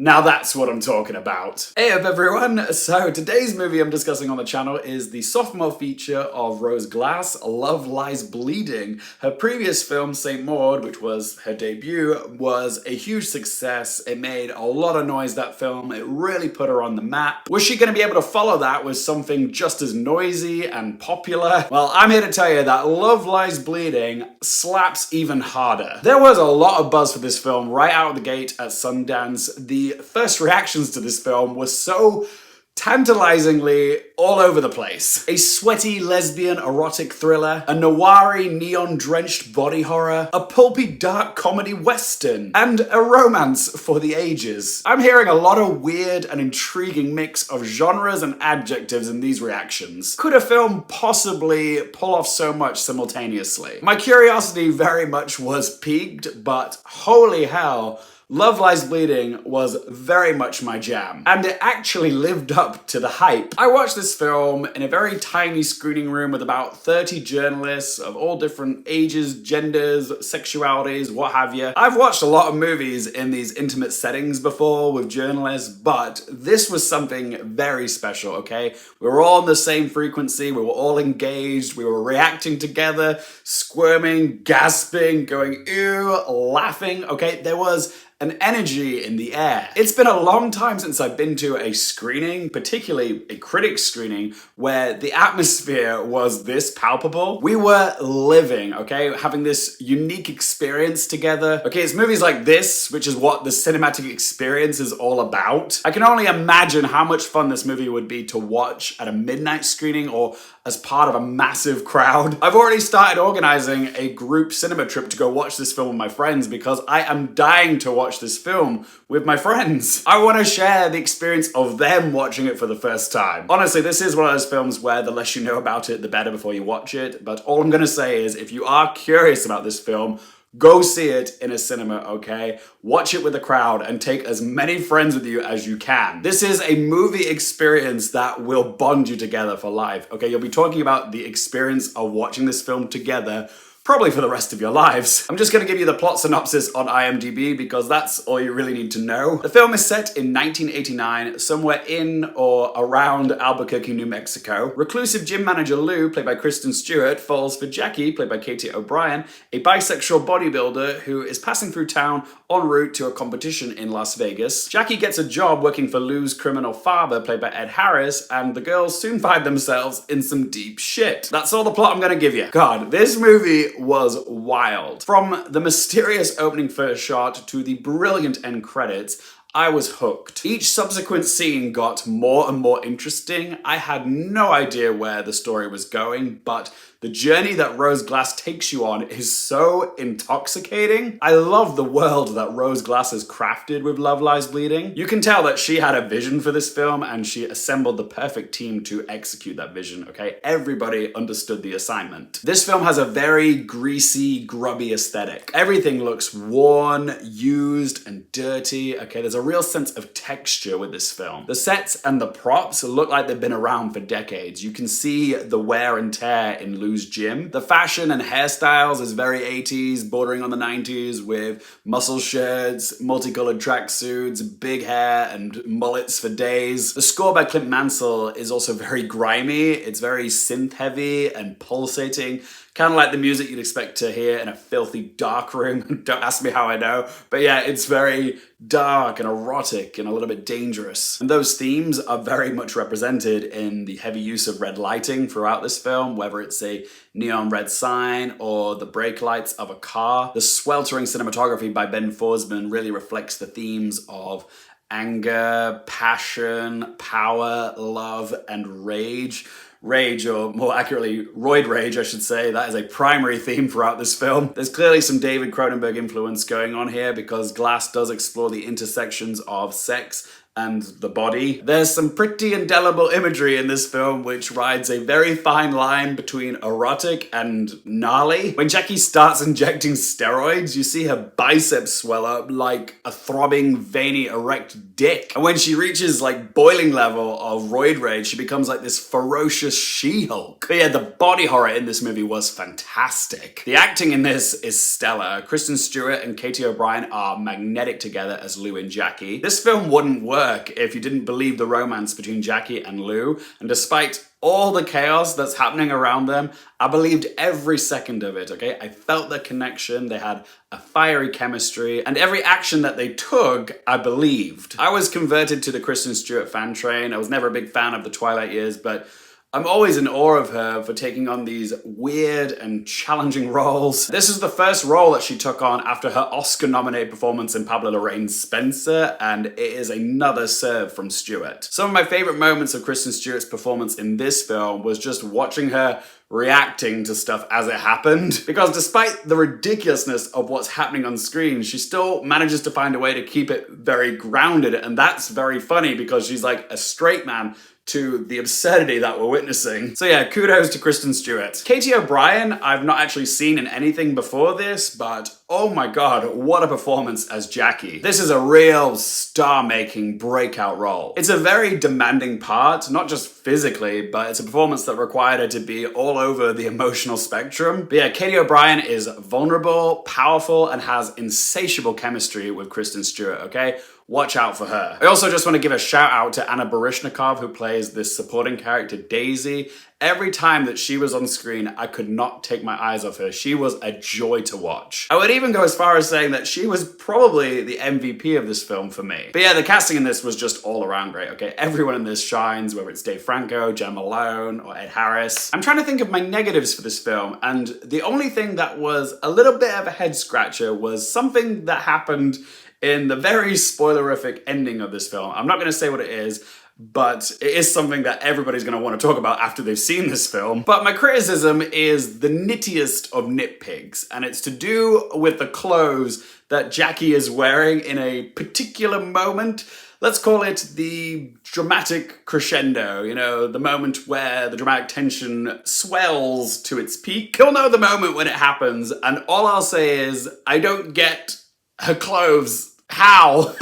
Now that's what I'm talking about. Hey up everyone! So today's movie I'm discussing on the channel is the sophomore feature of Rose Glass, Love Lies Bleeding. Her previous film, St. Maud, which was her debut, was a huge success. It made a lot of noise, that film. It really put her on the map. Was she going to be able to follow that with something just as noisy and popular? Well, I'm here to tell you that Love Lies Bleeding slaps even harder. There was a lot of buzz for this film right out of the gate at Sundance. The first reactions to this film were so tantalizingly all over the place. A sweaty lesbian erotic thriller, a noiry neon-drenched body horror, a pulpy dark comedy western, and a romance for the ages. I'm hearing a lot of weird and intriguing mix of genres and adjectives in these reactions. Could a film possibly pull off so much simultaneously? My curiosity very much was piqued, but holy hell, Love Lies Bleeding was very much my jam, and it actually lived up to the hype. I watched this film in a very tiny screening room with about 30 journalists of all different ages, genders, sexualities, what have you. I've watched a lot of movies in these intimate settings before with journalists, but this was something very special, okay? We were all on the same frequency, we were all engaged, we were reacting together, squirming, gasping, going ew, laughing, okay? There was an energy in the air. It's been a long time since I've been to a screening, particularly a critic screening, where the atmosphere was this palpable. We were living, okay? Having this unique experience together. Okay, it's movies like this, which is what the cinematic experience is all about. I can only imagine how much fun this movie would be to watch at a midnight screening or as part of a massive crowd. I've already started organizing a group cinema trip to go watch this film with my friends because I am dying to watch this film with my friends. I want to share the experience of them watching it for the first time. Honestly, this is one of those films where the less you know about it, the better before you watch it. But all I'm going to say is if you are curious about this film, go see it in a cinema, okay? Watch it with a crowd and take as many friends with you as you can. This is a movie experience that will bond you together for life, okay? You'll be talking about the experience of watching this film together probably for the rest of your lives. I'm just gonna give you the plot synopsis on IMDb because that's all you really need to know. The film is set in 1989, somewhere in or around Albuquerque, New Mexico. Reclusive gym manager Lou, played by Kristen Stewart, falls for Jackie, played by Katy O'Brien, a bisexual bodybuilder who is passing through town en route to a competition in Las Vegas. Jackie gets a job working for Lou's criminal father, played by Ed Harris, and the girls soon find themselves in some deep shit. That's all the plot I'm gonna give you. God, this movie was wild. From the mysterious opening first shot to the brilliant end credits, I was hooked. Each subsequent scene got more and more interesting. I had no idea where the story was going, but the journey that Rose Glass takes you on is so intoxicating. I love the world that Rose Glass has crafted with Love Lies Bleeding. You can tell that she had a vision for this film and she assembled the perfect team to execute that vision, okay? Everybody understood the assignment. This film has a very greasy, grubby aesthetic. Everything looks worn, used, and dirty, okay? There's a real sense of texture with this film. The sets and the props look like they've been around for decades. You can see the wear and tear in Lou's gym. The fashion and hairstyles is very 80s, bordering on the 90s, with muscle shirts, multicolored tracksuits, big hair, and mullets for days. The score by Clint Mansell is also very grimy. It's very synth heavy and pulsating, kind of like the music you'd expect to hear in a filthy dark room. Don't ask me how I know, but yeah, it's very dark and erotic and a little bit dangerous. And those themes are very much represented in the heavy use of red lighting throughout this film, whether it's a neon red sign or the brake lights of a car. The sweltering cinematography by Ben Forsman really reflects the themes of anger, passion, power, love, and rage. Rage, or more accurately, roid rage, I should say. That is a primary theme throughout this film. There's clearly some David Cronenberg influence going on here because Glass does explore the intersections of sex and the body. There's some pretty indelible imagery in this film which rides a very fine line between erotic and gnarly. When Jackie starts injecting steroids, you see her biceps swell up like a throbbing, veiny, erect dick. And when she reaches like boiling level of roid rage, she becomes like this ferocious She-Hulk. But yeah, the body horror in this movie was fantastic. The acting in this is stellar. Kristen Stewart and Katy O'Brien are magnetic together as Lou and Jackie. This film wouldn't work if you didn't believe the romance between Jackie and Lou, and despite all the chaos that's happening around them, I believed every second of it, okay? I felt the connection, they had a fiery chemistry, and every action that they took, I believed. I was converted to the Kristen Stewart fan train. I was never a big fan of the Twilight years, but I'm always in awe of her for taking on these weird and challenging roles. This is the first role that she took on after her Oscar-nominated performance in Pablo Larraín's Spencer, and it is another serve from Stewart. Some of my favorite moments of Kristen Stewart's performance in this film was just watching her reacting to stuff as it happened. Because despite the ridiculousness of what's happening on screen, she still manages to find a way to keep it very grounded, and that's very funny because she's like a straight man to the absurdity that we're witnessing. So yeah, kudos to Kristen Stewart. Katy O'Brien, I've not actually seen in anything before this, but oh my god, what a performance as Jackie. This is a real star-making breakout role. It's a very demanding part, not just physically, but it's a performance that required her to be all over the emotional spectrum. But yeah, Katy O'Brien is vulnerable, powerful, and has insatiable chemistry with Kristen Stewart, okay? Watch out for her. I also just want to give a shout out to Anna Barryshnikov, who plays this supporting character, Daisy. Every time that she was on screen, I could not take my eyes off her. She was a joy to watch. I would even go as far as saying that she was probably the MVP of this film for me. But yeah, the casting in this was just all around great, okay? Everyone in this shines, whether it's Dave Franco, Janne Malone, or Ed Harris. I'm trying to think of my negatives for this film, and the only thing that was a little bit of a head scratcher was something that happened in the very spoilerific ending of this film. I'm not gonna say what it is, but it is something that everybody's gonna want to talk about after they've seen this film. But my criticism is the nittiest of nitpicks, and it's to do with the clothes that Jackie is wearing in a particular moment. Let's call it the dramatic crescendo, you know, the moment where the dramatic tension swells to its peak. You'll know the moment when it happens, and all I'll say is, I don't get her clothes. How?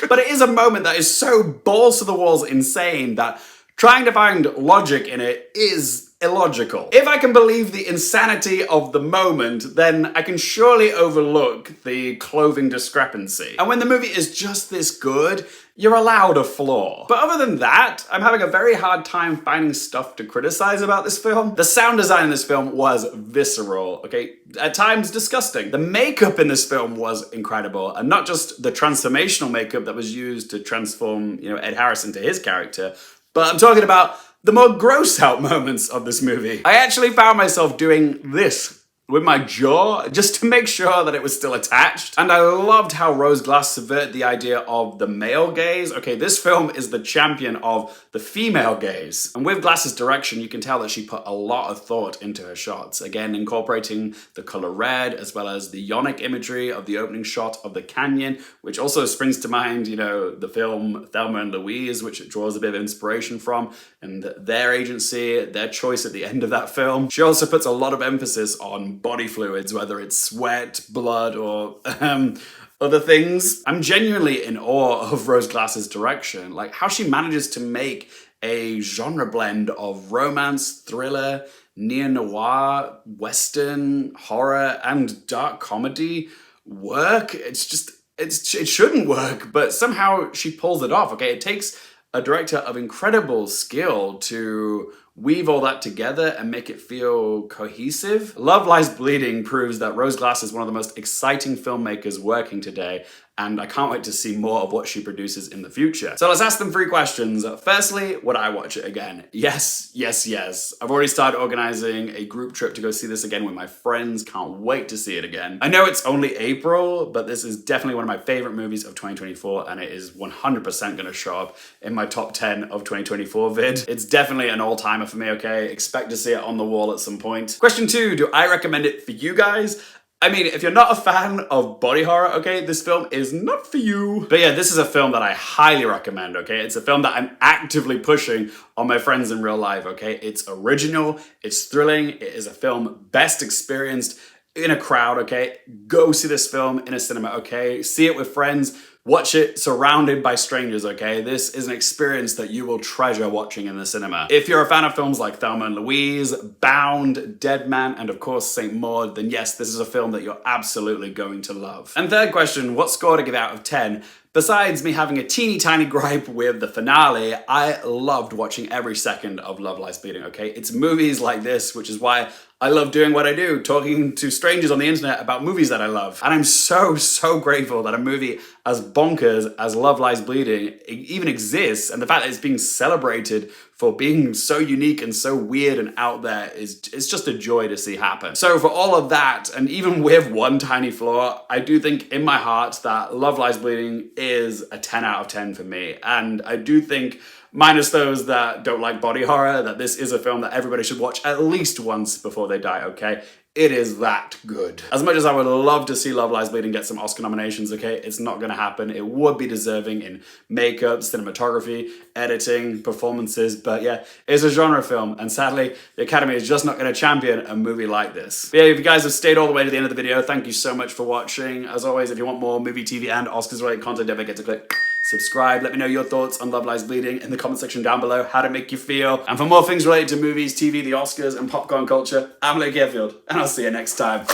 But it is a moment that is so balls to the walls insane that trying to find logic in it is illogical. If I can believe the insanity of the moment, then I can surely overlook the clothing discrepancy. And when the movie is just this good, you're allowed a flaw. But other than that, I'm having a very hard time finding stuff to criticize about this film. The sound design in this film was visceral, okay? At times disgusting. The makeup in this film was incredible, and not just the transformational makeup that was used to transform, you know, Ed Harris into his character, but I'm talking about the more gross out moments of this movie. I actually found myself doing this with my jaw just to make sure that it was still attached. And I loved how Rose Glass subverted the idea of the male gaze. Okay, this film is the champion of the female gaze. And with Glass's direction, you can tell that she put a lot of thought into her shots. Again, incorporating the color red, as well as the yonic imagery of the opening shot of the canyon, which also springs to mind, you know, the film Thelma and Louise, which it draws a bit of inspiration from, and their agency, their choice at the end of that film. She also puts a lot of emphasis on body fluids, whether it's sweat, blood, or other things. I'm genuinely in awe of Rose Glass's direction, like how she manages to make a genre blend of romance, thriller, neo-noir, western, horror, and dark comedy work. It's just, it shouldn't work, but somehow she pulls it off, okay? It takes a director of incredible skill to weave all that together and make it feel cohesive. Love Lies Bleeding proves that Rose Glass is one of the most exciting filmmakers working today, and I can't wait to see more of what she produces in the future. So let's ask them 3 questions. Firstly, would I watch it again? Yes, yes, yes. I've already started organizing a group trip to go see this again with my friends. Can't wait to see it again. I know it's only April, but this is definitely one of my favorite movies of 2024, and it is 100% gonna show up in my top 10 of 2024 vid. It's definitely an all-timer for me, okay? Expect to see it on the wall at some point. Question 2, do I recommend it for you guys? I mean, if you're not a fan of body horror, okay, this film is not for you. But yeah, this is a film that I highly recommend, okay? It's a film that I'm actively pushing on my friends in real life, okay? It's original, it's thrilling, it is a film best experienced in a crowd, okay? Go see this film in a cinema, okay? See it with friends. Watch it surrounded by strangers, okay? This is an experience that you will treasure watching in the cinema. If you're a fan of films like Thelma and Louise, Bound, Dead Man, and of course Saint Maud, then yes, this is a film that you're absolutely going to love. And third question, what score to give out of 10? Besides me having a teeny tiny gripe with the finale, I loved watching every second of Love Lies Bleeding, okay? It's movies like this, which is why I love doing what I do, talking to strangers on the internet about movies that I love. And I'm so, so grateful that a movie as bonkers as Love Lies Bleeding even exists, and the fact that it's being celebrated for being so unique and so weird and out there it's just a joy to see happen. So for all of that, and even with one tiny flaw, I do think in my heart that Love Lies Bleeding is a 10 out of 10 for me. And I do think, minus those that don't like body horror, that this is a film that everybody should watch at least once before they die, okay? It is that good. As much as I would love to see Love Lies Bleeding get some Oscar nominations, okay, it's not gonna happen. It would be deserving in makeup, cinematography, editing, performances, but yeah, it's a genre film, and sadly, the Academy is just not gonna champion a movie like this. But yeah, if you guys have stayed all the way to the end of the video, thank you so much for watching. As always, if you want more movie, TV, and Oscars-related content, don't forget to click subscribe. Let me know your thoughts on Love Lies Bleeding in the comment section down below. How did it make you feel? And for more things related to movies, TV, the Oscars, and popcorn culture, I'm Luke Hearfield, and I'll see you next time.